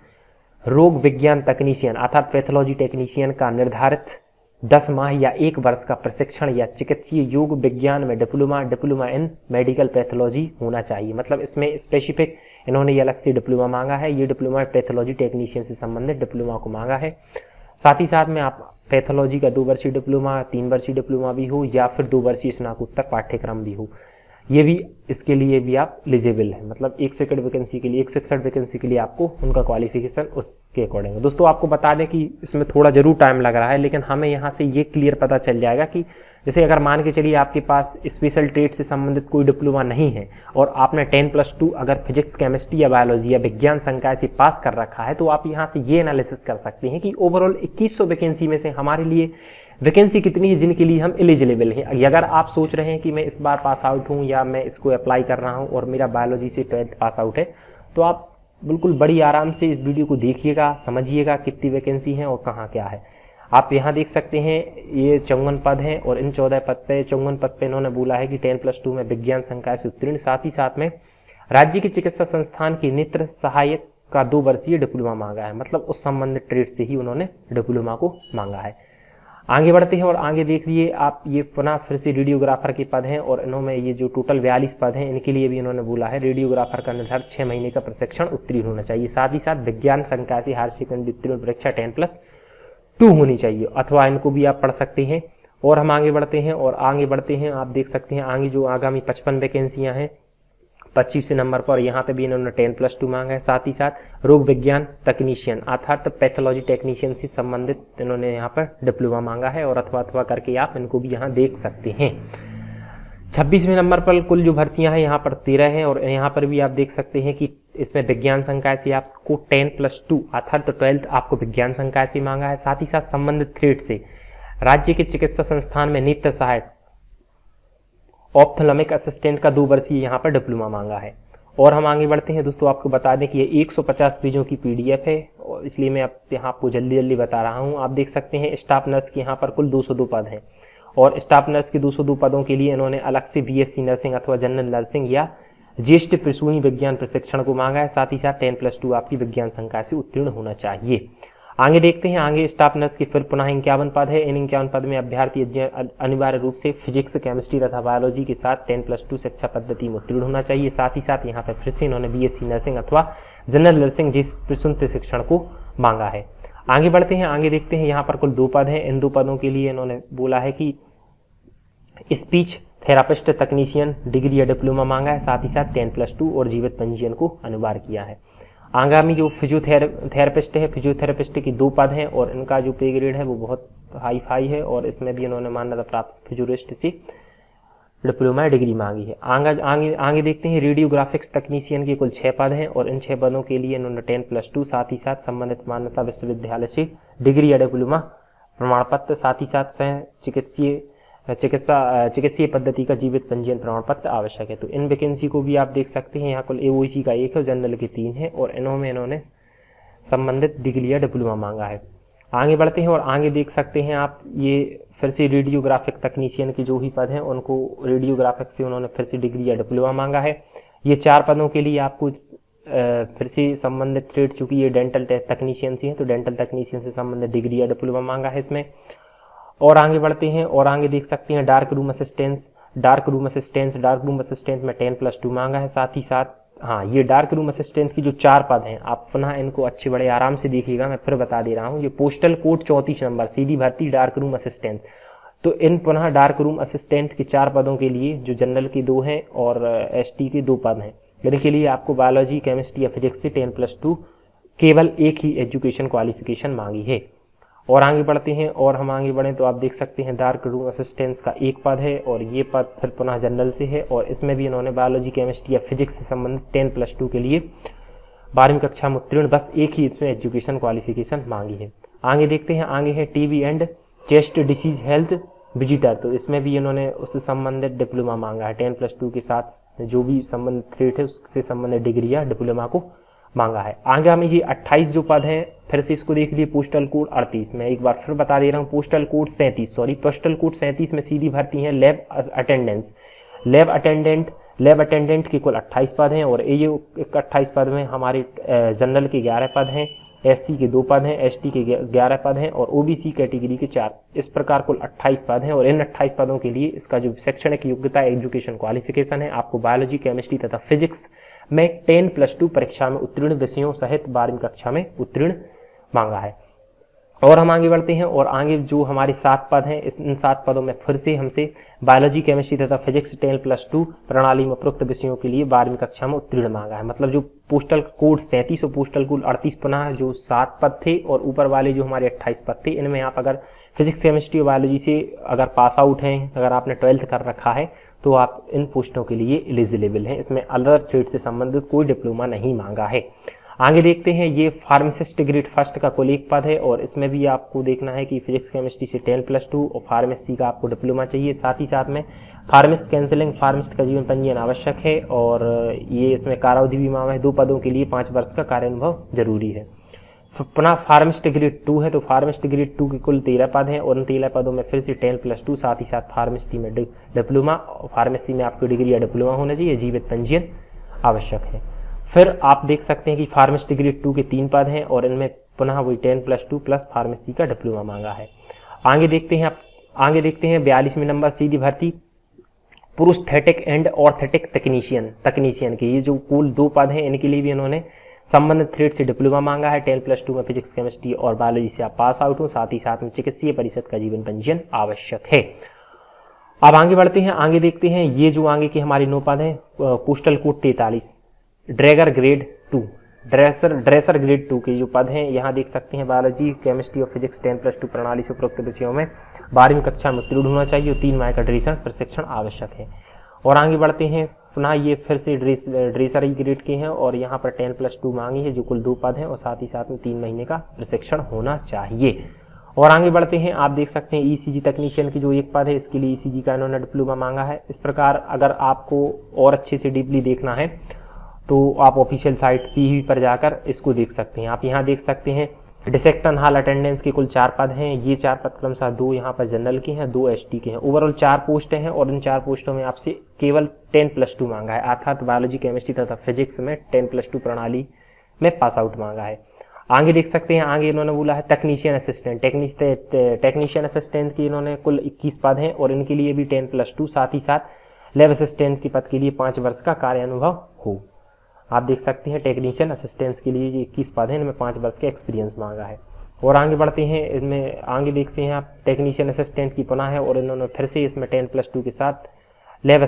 [SPEAKER 1] रोग विज्ञान तकनीशियन अर्थात पैथोलॉजी टेक्नीशियन का निर्धारित 10 माह या 1 वर्ष का प्रशिक्षण या चिकित्सीय योग विज्ञान में डिप्लोमा इन मेडिकल पैथोलॉजी होना चाहिए। मतलब इसमें स्पेसिफिक इन्होंने ये अलग से डिप्लोमा मांगा है। ये डिप्लोमा पैथोलॉजी टेक्नीशियन से संबंधित डिप्लोमा को मांगा है। साथ ही साथ में आप पैथोलॉजी का 2 वर्षीय डिप्लोमा, 3 वर्षीय डिप्लोमा भी हो या फिर 2 वर्षीय स्नातकोत्तर पाठ्यक्रम भी हो, ये भी इसके लिए भी आप एलिजिबल है। मतलब 161 वैकेंसी के लिए 161 वैकेंसी के लिए आपको उनका क्वालिफिकेशन उसके अकॉर्डिंग है। दोस्तों आपको बता दें कि इसमें थोड़ा जरूर टाइम लग रहा है, लेकिन हमें यहाँ से ये क्लियर पता चल जाएगा कि जैसे अगर मान के चलिए आपके पास स्पेशल ट्रेड से संबंधित कोई डिप्लोमा नहीं है और आपने 10+2 अगर फिजिक्स केमिस्ट्री या बायोलॉजी या विज्ञान संकाय से पास कर रखा है तो आप यहाँ से ये एनालिसिस कर सकते हैं कि ओवरऑल 2100 वैकेंसी में से हमारे लिए वैकेंसी कितनी है जिनके लिए हम एलिजिबल हैं। अगर आप सोच रहे हैं कि मैं इस बार पास आउट हूं या मैं इसको अप्लाई कर रहा हूं और मेरा बायोलॉजी से 12th पास आउट है, तो आप बिल्कुल बड़ी आराम से इस वीडियो को देखिएगा, समझिएगा कितनी वैकेंसी है और कहाँ क्या है। आप यहाँ देख सकते हैं ये 54 पद हैं और इन 54 पद पे इन्होंने बोला है कि 10+2 में विज्ञान संकाय से उत्तीर्ण, साथ ही साथ में राज्य के चिकित्सा संस्थान की नेत्र सहायक का 2 वर्षीय डिप्लोमा मांगा है। मतलब उस संबंधित ट्रेड से ही उन्होंने डिप्लोमा को मांगा है। आगे बढ़ते हैं और आगे देखिए आप ये पुनः फिर से रेडियोग्राफर के पद हैं और इन्होंने ये जो टोटल 42 पद हैं इनके लिए भी इन्होंने बोला है रेडियोग्राफर का निर्धारित 6 महीने का प्रशिक्षण उत्तीर्ण होना चाहिए। साथ ही साथ विज्ञान संकाय से हायर सेकेंडरी उत्तीर्ण परीक्षा 10+2 होनी चाहिए, अथवा इनको भी आप पढ़ सकते हैं। और हम आगे बढ़ते हैं आप देख सकते हैं आगे जो आगामी 55 वैकेंसियां हैं 25 नंबर पर, यहाँ पे भी इन्होंने 10+2 मांगा है। साथ ही साथ रोग विज्ञान तकनीशियन अर्थात पैथोलॉजी टेक्नीशियन से संबंधित इन्होंने यहाँ पर डिप्लोमा मांगा है और अथवा करके आप इनको भी यहाँ देख सकते हैं। 26वें नंबर पर कुल जो भर्तियां हैं यहाँ पर 13 हैं और यहाँ पर भी आप देख सकते हैं कि इसमें विज्ञान संकाय से आपको 10+2 अर्थात 12th आपको विज्ञान संकाय से मांगा है। साथ ही साथ संबंधित थ्रेड से राज्य के चिकित्सा संस्थान में नेत्र सहायक ऑप्थेल्मिक असिस्टेंट का 2 वर्षीय यहाँ पर डिप्लोमा मांगा है। और हम आगे बढ़ते हैं दोस्तों, आपको बता दें कि ये 150 पेजों की PDF है और इसलिए मैं यहाँ आपको जल्दी जल्दी बता रहा हूँ। आप देख सकते हैं स्टाफ नर्स के यहाँ पर कुल 202 पद हैं और स्टाफ नर्स के 202 पदों के लिए इन्होंने अलग से BSc नर्सिंग अथवा जनरल नर्सिंग या ज्येष्ठ प्रसूति विज्ञान प्रशिक्षण को मांगा है। साथ ही साथ 10+2 आपकी विज्ञान संकाय से उत्तीर्ण होना चाहिए। आगे देखते हैं, आगे स्टाफ नर्स के फिर पुनः 51 पद है। इन 51 पद में अभ्यर्थी अनिवार्य रूप से फिजिक्स, केमिस्ट्री तथा बायोलॉजी के साथ 10+2 शिक्षा पद्धति में उत्तीर्ण होना चाहिए। साथ ही साथ यहाँ पर फिर से इन्होंने BSc नर्सिंग अथवा जनरल नर्सिंग जिस प्रसूति प्रशिक्षण को मांगा है। आगे बढ़ते हैं, आगे देखते हैं, यहाँ पर कुल 2 पद हैं। इन 2 पदों के लिए इन्होंने बोला है कि स्पीच थेरापिस्ट तकनीशियन डिग्री या डिप्लोमा मांगा है। साथ ही साथ 10+2 और जीवित पंजीयन को अनिवार्य किया है। आगामी जो फिजियोथेरेपिस्ट है, फिजियोथेरेपिस्ट की 2 पद हैं और इनका जो पे ग्रेड है वो बहुत हाई फाई है और इसमें भी इन्होंने मान्यता प्राप्त फिजियोरिस्ट से डिप्लोमा डिग्री मांगी है। आगे देखते हैं, रेडियोग्राफिक्स तकनीशियन के कुल 6 पद हैं और इन 6 पदों के लिए इन्होंने 10+2 साथ ही साथ संबंधित मान्यता विश्वविद्यालय से डिग्री या डिप्लोमा प्रमाण पत्र, साथ ही साथ सह चिकित्सीय पद्धति का जीवित पंजीयन प्रमाण पत्र आवश्यक है। तो इन वैकेंसी को भी आप देख सकते हैं, यहाँ कुल AOC का 1 है, जनरल के 3 है और इन्होंने संबंधित डिग्री या डिप्लोमा मांगा है। आगे बढ़ते हैं और आगे देख सकते हैं आप, ये फिर से रेडियोग्राफिक तकनीशियन के जो भी पद हैं उनको रेडियोग्राफिक से उन्होंने फिर से डिग्री या डिप्लोमा मांगा है। ये 4 पदों के लिए आपको फिर से संबंधित ट्रेड, चूंकि ये डेंटल तकनीशियन से है तो डेंटल तकनीशियन से संबंधित डिग्री या डिप्लोमा मांगा है इसमें। और आगे बढ़ते हैं और आगे देख सकते हैं, डार्क रूम असिस्टेंट में 10+2 मांगा है। साथ ही साथ ये डार्क रूम असिस्टेंट की जो 4 पद हैं, आप पुनः इनको अच्छे बड़े आराम से देखिएगा, मैं फिर बता दे रहा हूँ। ये पोस्टल कोड 34 नंबर सीधी भर्ती डार्क रूम असिस्टेंट। तो इन पुनः डार्क रूम असिस्टेंट के 4 पदों के लिए जो जनरल के 2 हैं और ST के 2 पद हैं, इनके लिए आपको बायोलॉजी, केमिस्ट्री या फिजिक्स से 10+2 केवल एक ही एजुकेशन क्वालिफिकेशन मांगी है। और आगे बढ़ते हैं और हम आगे बढ़ें तो आप देख सकते हैं, डार्क रूम असिस्टेंट्स का 1 पद है और ये पद फिर पुनः जनरल से है और इसमें भी इन्होंने बायोलॉजी, केमिस्ट्री या फिजिक्स से संबंधित 10+2 के लिए 12वीं कक्षा में उत्तीर्ण बस एक ही इसमें एजुकेशन क्वालिफिकेशन मांगी है। आगे देखते हैं, आगे है TB and chest disease health visitor. तो इसमें भी इन्होंने उससे संबंधित डिप्लोमा मांगा है। 10+2 के साथ जो भी संबंधित थ्रेट है उससे संबंधित डिग्री या डिप्लोमा को मांगा है। आगे हमें ये 28 जो पद हैं, फिर से इसको देख लीजिए, पोस्टल कोड 38 में एक बार फिर बता दे रहा हूँ, पोस्टल कोड 37 में सीधी भर्ती है लैब अटेंडेंट के कुल 28 पद हैं और ये 28 पद में हमारे जनरल के 11 पद हैं, SC के 2 पद हैं, ST के 11 पद हैं और OBC कैटेगरी के 4। इस प्रकार कुल 28 पद हैं और इन 28 पदों के लिए इसका जो शैक्षणिक योग्यता एजुकेशन क्वालिफिकेशन है, आपको बायोलॉजी, केमिस्ट्री तथा फिजिक्स में 10+2 परीक्षा में उत्तीर्ण विषयों सहित 12वीं कक्षा में उत्तीर्ण मांगा है। और हम आगे बढ़ते हैं और आगे जो हमारे 7 पद हैं, इन 7 पदों में फिर से हमसे बायोलॉजी, केमिस्ट्री तथा फिजिक्स 10+2 प्रणाली में उपरोक्त विषयों के लिए 12वीं कक्षा में उत्तीर्ण मांगा है। मतलब जो पोस्टल कोड 37 और पोस्टल कोड 38 पुनः जो 7 पद थे और ऊपर वाले जो हमारे 28 पद थे, इनमें आप अगर फिजिक्स, केमिस्ट्री और बायोलॉजी से अगर पास आउट हैं, अगर आपने 12th कर रखा है तो आप इन पोस्टों के लिए एलिजिबल हैं। इसमें अदर ट्रेड से संबंधित कोई डिप्लोमा नहीं मांगा है। आगे देखते हैं, ये फार्मासिस्ट ग्रेड फर्स्ट का कुल 1 पद है और इसमें भी आपको देखना है कि फिजिक्स, केमिस्ट्री से 10+2 और फार्मेसी का आपको डिप्लोमा चाहिए। साथ ही साथ में फार्मिस्ट कैंसिलिंग फार्मिस्ट का जीवन पंजीयन आवश्यक है और ये इसमें कारावधि भी मांगा है। 2 पदों के लिए 5 वर्ष का कार्यानुभव जरूरी है। पुनः फार्मिस्ट ग्रेड 2 है तो फार्मिस्ट ग्रेड 2 के कुल 13 पद हैं और उन 13 पदों में फिर से 10+2 साथ ही साथ फार्मेसी में डिप्लोमा, फार्मेसी में आपको डिग्री या डिप्लोमा होना चाहिए, जीवित पंजीयन आवश्यक है। फिर आप देख सकते हैं कि फार्मिस्ट ग्रेड 2 के 3 पद हैं और इनमें पुनः वही 10+2 प्लस फार्मेसी का डिप्लोमा मांगा है। आगे देखते हैं 42वें नंबर सीधी भर्ती प्रोस्थेटिक एंड ऑर्थेटिक तकनीशियन के ये जो कुल 2 पद हैं, इनके लिए भी इन्होंने संबंधित थ्रेड से डिप्लोमा मांगा है। 10+2 में फिजिक्स, केमिस्ट्री और बायोलॉजी से आप पास आउट हो, साथ ही साथ में चिकित्सीय परिषद का जीवन पंजीयन आवश्यक है। अब आगे बढ़ते हैं, आगे देखते हैं ये जो आगे के हमारे 9 पद हैं, पोस्टल कोड 43 ड्रेसर ग्रेड 2 के जो पद हैं, यहाँ देख सकते हैं बायोलॉजी, केमिस्ट्री और फिजिक्स 10+2 प्रणाली से उपरोक्त विषयों में 12वीं कक्षा में उत्तीर्ण होना चाहिए और 3 माह का प्रशिक्षण आवश्यक है। और आगे बढ़ते हैं, पुनः ये फिर से ड्रेसर ग्रेड के हैं और यहाँ पर 10+2 मांगी है जो कुल 2 पद हैं और साथ ही साथ में 3 महीने का प्रशिक्षण होना चाहिए। और आगे बढ़ते हैं, आप देख सकते हैं ईसीजी टेक्नीशियन की जो एक पद है, इसके लिए ईसीजी का इन्होंने डिप्लोमा मांगा है। इस प्रकार अगर आपको और अच्छे से डीपली देखना है तो आप ऑफिशियल साइट पीवी पर जाकर इसको देख सकते हैं। आप यहाँ देख सकते हैं डिसेक्शन हॉल अटेंडेंस के कुल 4 पद हैं। ये 4 पद क्रमशः 2 यहाँ पर जनरल के हैं, 2 एसटी के हैं। ओवरऑल 4 पोस्ट हैं और इन 4 पोस्टों में आपसे केवल 10+2 मांगा है, अर्थात बायोलॉजी, केमिस्ट्री तथा फिजिक्स में 10+2 प्रणाली में पास आउट मांगा है। आगे देख सकते हैं, आगे इन्होंने बोला है टेक्नीशियन असिस्टेंट। टेक्नीशियन असिस्टेंट की इन्होंने कुल 21 पद हैं और इनके लिए भी 10+2, साथ ही साथ लैब असिस्टेंट के पद के लिए 5 वर्ष का कार्य अनुभव हो। आप देख सकते हैं टेक्नीशियन असिस्टेंट्स के लिए 21 पद हैं, इनमें 5 वर्ष का एक्सपीरियंस मांगा है। और आगे बढ़ते हैं, इसमें आगे देखते हैं आप टेक्नीशियन असिस्टेंट की पुनः है और इन्होंने फिर से इसमें 10+2 के साथ लैब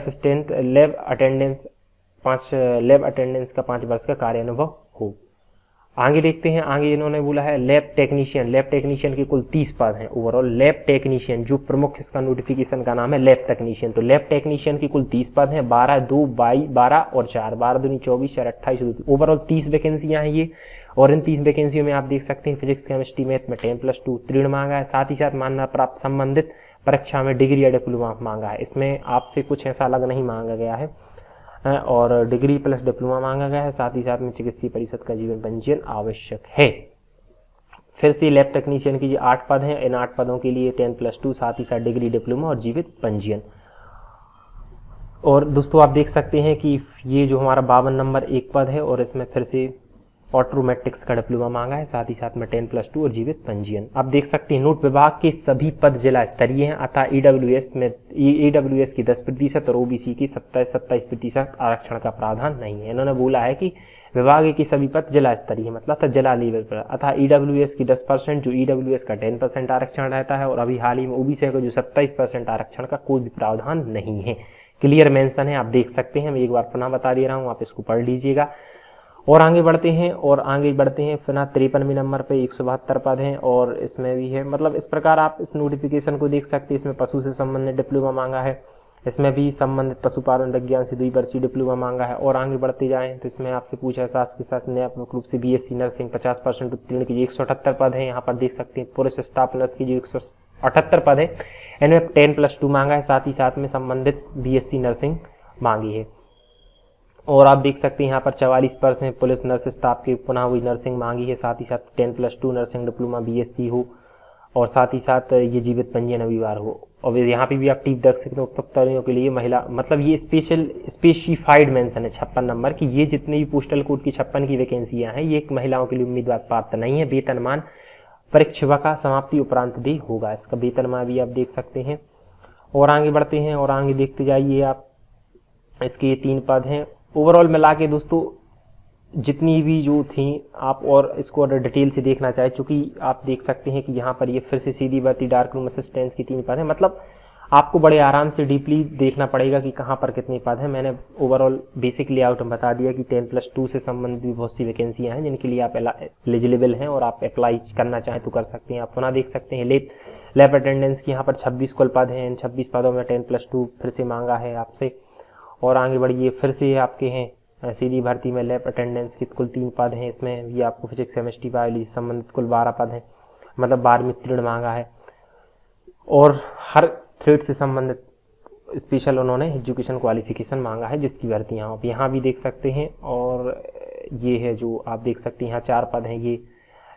[SPEAKER 1] अटेंडेंस का 5 वर्ष का कार्य अनुभव हो। आगे देखते हैं, आगे इन्होंने बोला है लैब टेक्नीशियन के कुल 30 पद हैं ओवरऑल। लैब टेक्नीशियन जो प्रमुख इसका नोटिफिकेशन का नाम है लैब टेक्नीशियन, तो लैब टेक्नीशियन की कुल 30 पद हैं, 12, 2, 12 और 4, 12 दूनी 24, 4, 28, ओवरऑल 30 वैकेंसियां हैं ये। और इन 30 वैकेंसियों में आप देख सकते हैं फिजिक्स, केमिस्ट्री, मैथ में 10+2 उत्तीर्ण मांगा है, साथ ही साथ मान्यता प्राप्त संबंधित परीक्षा में डिग्री या डिप्लोमा मांगा है। इसमें आपसे कुछ ऐसा अलग नहीं मांगा गया है और डिग्री प्लस डिप्लोमा मांगा गया है, साथ ही साथ में चिकित्सीय परिषद का जीवन पंजीयन आवश्यक है। फिर से लैब टेक्नीशियन की 8 पद हैं, इन 8 पदों के लिए 10+2, साथ ही साथ डिग्री, डिप्लोमा और जीवित पंजीयन। और दोस्तों आप देख सकते हैं कि ये जो हमारा 52 नंबर एक पद है और इसमें फिर से ऑटोमेटिक्स का डिप्लोमा मांगा है, साथ ही साथ में 10+2 और जीवित पंजीयन। आप देख सकते हैं नोट विभाग के सभी पद जिला स्तरीय हैं, अतः ईडब्ल्यूएस की 10% और ओबीसी की 27% आरक्षण का प्रावधान नहीं है। इन्होंने बोला है कि विभाग के सभी पद जिला स्तरीय मतलब जिला लेवल पर, अतः ईडब्ल्यूएस की 10%, जो ईडब्ल्यूएस का 10% आरक्षण रहता है, और अभी हाल ही में ओबीसी का जो 27% आरक्षण का कोई भी प्रावधान नहीं है। क्लियर मेंशन है, आप देख सकते हैं, मैं एक बार पुनः बता दे रहा हूँ, आप इसको पढ़ लीजिएगा। और आगे बढ़ते हैं पुनः 53वें नंबर पे 172 पद हैं और इसमें भी है, मतलब इस प्रकार आप इस नोटिफिकेशन को देख सकते हैं। इसमें पशु से संबंधित डिप्लोमा मांगा है, इसमें भी संबंधित पशुपालन विज्ञान से 2 वर्षीय डिप्लोमा मांगा है। और आगे बढ़ते जाएं तो इसमें आपसे पूछा है साथ के साथ न्यायात्मक रूप से बीएससी नर्सिंग 50% उत्तीर्ण की 178 पद है। यहाँ पर देख सकते हैं पुरुष स्टाफ नर्स की जो 178 पद है, इनमें 10+2 मांगा है, साथ ही साथ में संबंधित बीएससी नर्सिंग मांगी है। और आप देख सकते हैं यहाँ पर 44% पुलिस नर्स स्टाफ की पुनः हुई नर्सिंग मांगी है, साथ ही साथ 10+2 नर्सिंग डिप्लोमा बीएससी हो और साथ ही साथ ये जीवित पंजीयन अनिवार्य हो। और यहाँ पे भी आप टिप देख सकते हो उपभोक्ताओं के लिए महिला, मतलब ये स्पेसिफाइड मेंशन है 56 नंबर की, ये जितने भी पोस्टल कोड की 56 की वैकेंसियां हैं, ये एक महिलाओं के लिए उम्मीदवार पात्र नहीं है। वेतनमान परीक्षा का समाप्ति उपरांत दे होगा, इसका वेतनमान भी आप देख सकते हैं। और आगे बढ़ते हैं और आगे देखते जाइए आप, इसके ये 3 पद हैं ओवरऑल मिला के दोस्तों, जितनी भी जो थी आप और इसको अगर डिटेल से देखना चाहे, चूंकि आप देख सकते हैं कि यहाँ पर ये फिर से सीधी भर्ती डार्क रूम असिस्टेंट की 3 पद है, मतलब आपको बड़े आराम से डीपली देखना पड़ेगा कि कहाँ पर कितने पद हैं। मैंने ओवरऑल बेसिक लेआउट में बता दिया कि 10+2 से संबंधित भी बहुत सी वैकेंसियां हैं जिनके लिए आप एलिजिबल हैं और आप अप्लाई करना चाहें तो कर सकते हैं। आप पुनः देख सकते हैं लैब अटेंडेंस की यहाँ पर 26 कुल पद हैं, इन 26 पदों में 10+2 फिर से मांगा है आपसे। और आगे बढ़िए, फिर से आपके हैं सीधी भर्ती में लैब अटेंडेंस की कुल 3 पद हैं, इसमें भी आपको फिजिक्स, केमिस्ट्री, बायोलॉजी संबंधित कुल 12 पद हैं, मतलब 12वीं उत्तीर्ण मांगा है। और हर थ्रेड से संबंधित स्पेशल उन्होंने एजुकेशन क्वालिफिकेशन मांगा है, जिसकी भर्तियाँ आप यहाँ भी देख सकते हैं। और ये है जो आप देख सकते हैं यहाँ 4 पद हैं, ये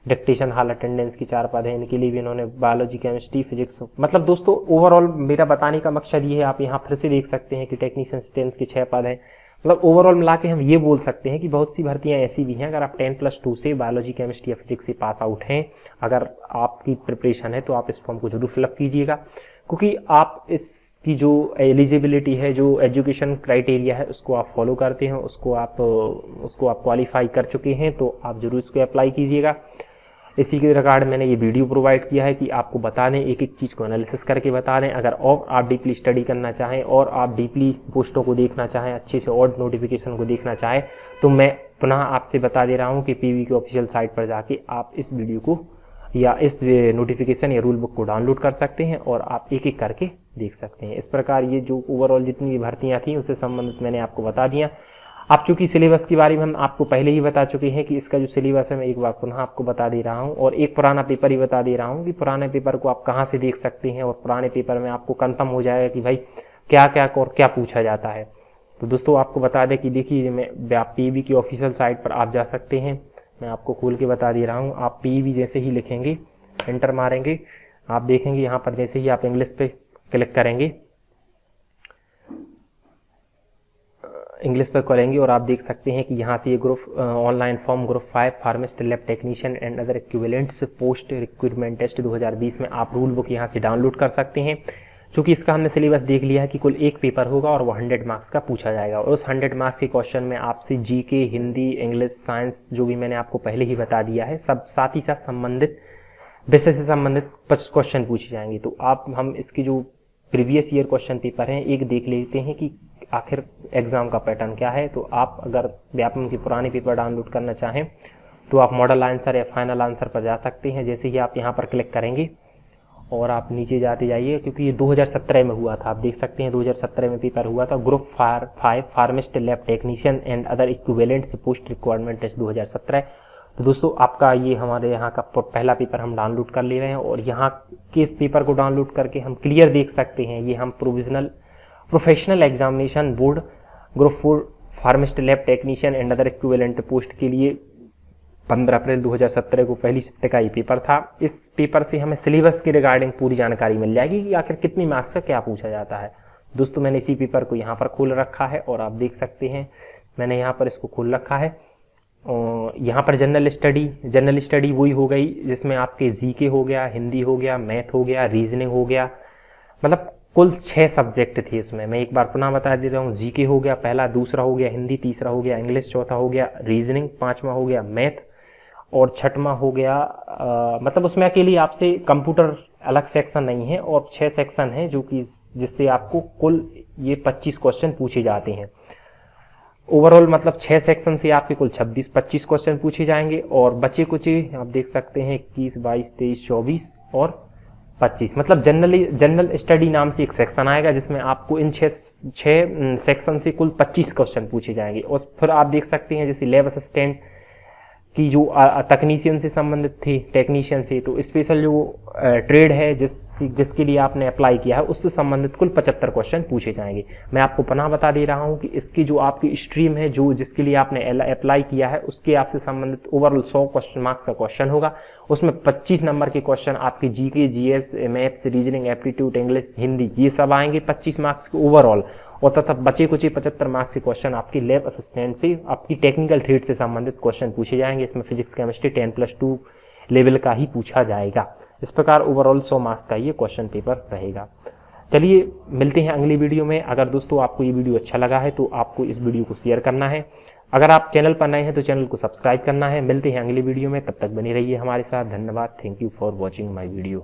[SPEAKER 1] डिक्टेशन हॉल अटेंडेंस की 4 पद हैं, इनके लिए भी इन्होंने बायोलॉजी, केमिस्ट्री, फिजिक्स, मतलब दोस्तों ओवरऑल मेरा बताने का मकसद ये है, आप यहाँ फिर से देख सकते हैं कि टेक्नीशियन असिस्टेंट्स के 6 पद हैं। मतलब ओवरऑल मिला के हम ये बोल सकते हैं कि बहुत सी भर्तियां ऐसी भी हैं, अगर आप 10+2 से बायोलॉजी, केमिस्ट्री या फिजिक्स से पास आउट हैं, अगर आपकी प्रिपरेशन है तो आप इस फॉर्म को जरूर फिलअप कीजिएगा, क्योंकि आप इसकी जो एलिजिबिलिटी है, जो एजुकेशन क्राइटेरिया है, उसको आप फॉलो करते हैं, उसको आप क्वालिफाई कर चुके हैं, तो आप जरूर इसको अप्लाई कीजिएगा। इसी के रिगार्ड मैंने ये वीडियो प्रोवाइड किया है कि आपको बता दें, एक एक चीज़ को एनालिसिस करके बता दें। अगर और आप डीपली स्टडी करना चाहें और आप डीपली पोस्टों को देखना चाहें, अच्छे से और नोटिफिकेशन को देखना चाहें, तो मैं पुनः आपसे बता दे रहा हूँ कि पीवी की ऑफिशियल साइट पर जाके आप इस वीडियो को या इस नोटिफिकेशन या रूल बुक को डाउनलोड कर सकते हैं और आप एक एक करके देख सकते हैं। इस प्रकार ये जो ओवरऑल जितनी भी भर्तियाँ थी उससे संबंधित मैंने आपको बता दिया। आप चूंकि सिलेबस के बारे में हम आपको पहले ही बता चुके हैं कि इसका जो सिलेबस है मैं एक बार पुनः आपको बता दे रहा हूं, और एक पुराना पेपर ही बता दे रहा हूं कि पुराने पेपर को आप कहां से देख सकते हैं, और पुराने पेपर में आपको कंफर्म हो जाएगा कि भाई क्या क्या और क्या पूछा जाता है। तो दोस्तों आपको बता दें कि देखिए आप पीईबी की ऑफिशियल साइट पर आप जा सकते हैं, मैं आपको खोल के बता दे रहा हूँ। आप पीईबी जैसे ही लिखेंगे, एंटर मारेंगे, आप देखेंगे यहाँ पर जैसे ही आप इंग्लिश पे क्लिक करेंगे, इंग्लिश पर करेंगे और आप देख सकते हैं कि यहाँ से ये group online form group 5 pharmacist lab technician and other equivalents post recruitment test 2020 में आप रूल बुक यहाँ से डाउनलोड कर सकते हैं। चूंकि इसका हमने सिलेबस देख लिया है कि कुल एक पेपर होगा और वो 100 मार्क्स का पूछा जाएगा, और उस 100 मार्क्स के क्वेश्चन में आपसे जीके, हिंदी, इंग्लिश, साइंस जो भी मैंने आपको पहले ही बता दिया है, सब साथ ही साथ संबंधित विषय से संबंधित 25 क्वेश्चन पूछे जाएंगे। तो हम इसके जो प्रीवियस ईयर क्वेश्चन पेपर हैं एक देख लेते हैं कि आखिर एग्जाम का पैटर्न क्या है। तो आप अगर व्यापम के पुराने पेपर डाउनलोड करना चाहें तो आप मॉडल आंसर या फाइनल आंसर पर जा सकते हैं। जैसे ही आप यहाँ पर क्लिक करेंगे और आप नीचे जाते जाइए, क्योंकि ये 2017 में हुआ था, आप देख सकते हैं 2017 में पेपर हुआ था, group 5 pharmacist lab technician and other equivalents post requirement test 2017। तो दोस्तों आपका ये हमारे यहाँ का पहला पेपर हम डाउनलोड कर ले रहे हैं, और यहाँ के इस पेपर को डाउनलोड करके हम क्लियर देख सकते हैं। ये हम professional examination board group 4 pharmacist lab technician and other equivalent post के लिए 15 अप्रैल 2017 को पहली शिफ्ट का ये पेपर था। इस पेपर से हमें सिलेबस के रिगार्डिंग पूरी जानकारी मिल जाएगी कि आखिर कितनी मार्क्स का क्या पूछा जाता है। दोस्तों मैंने इसी पेपर को यहाँ पर खोल रखा है और आप देख सकते हैं मैंने यहाँ पर इसको खोल रखा है। यहाँ पर जनरल स्टडी वही हो गई जिसमें आपके जीके हो गया, हिंदी हो गया, मैथ हो गया, रीजनिंग हो गया, मतलब कुल 6 सब्जेक्ट थे इसमें। मैं एक बार पुनः बता दे रहा हूँ, जीके हो गया पहला, दूसरा हो गया हिंदी, तीसरा हो गया इंग्लिश, चौथा हो गया रीजनिंग, पांचवा हो गया मैथ और छठवा हो गया मतलब उसमें अकेले आपसे कंप्यूटर अलग सेक्शन नहीं है और 6 सेक्शन है जो कि जिससे आपको कुल ये 25 क्वेश्चन पूछे जाते हैं। ओवरऑल मतलब 6 सेक्शन से आपके कुल 25 क्वेश्चन पूछे जाएंगे और बचे कुछ आप देख सकते हैं 21, 22, 23, 24 और 25, मतलब जनरल स्टडी नाम से एक सेक्शन आएगा जिसमें आपको इन 6 सेक्शन से कुल 25 क्वेश्चन पूछे जाएंगे। और फिर आप देख सकते हैं जैसे लैब असिस्टेंट की जो तकनीशियन से संबंधित थे, टेक्नीशियन से, तो स्पेशल जो ट्रेड है जिसके लिए आपने अप्लाई किया है उससे संबंधित कुल 75 क्वेश्चन पूछे जाएंगे। मैं आपको पुनः बता दे रहा हूं कि इसकी जो आपकी स्ट्रीम है जो जिसके लिए आपने अप्लाई किया है उसके आपसे संबंधित ओवरऑल 100 क्वेश्चन मार्क्स का क्वेश्चन होगा। उसमें 25 नंबर के क्वेश्चन आपके GK, GS, maths, reasoning, aptitude, English, Hindi ये सब आएंगे 25 मार्क्स के ओवरऑल, और तथा बचे कुछ 75 मार्क्स के क्वेश्चन आपकी लैब असिस्टेंट से आपकी टेक्निकल ट्रेड से संबंधित क्वेश्चन पूछे जाएंगे। इसमें फिजिक्स, केमिस्ट्री 10+2 लेवल का ही पूछा जाएगा। इस प्रकार ओवरऑल 100 मार्क्स का ये क्वेश्चन पेपर रहेगा। चलिए मिलते हैं अगली वीडियो में। अगर दोस्तों आपको ये वीडियो अच्छा लगा है तो आपको इस वीडियो को शेयर करना है। अगर आप चैनल पर नए हैं तो चैनल को सब्सक्राइब करना है। मिलते हैं अगली वीडियो में, तब तक बने रहिए हमारे साथ। धन्यवाद। Thank you for watching my video.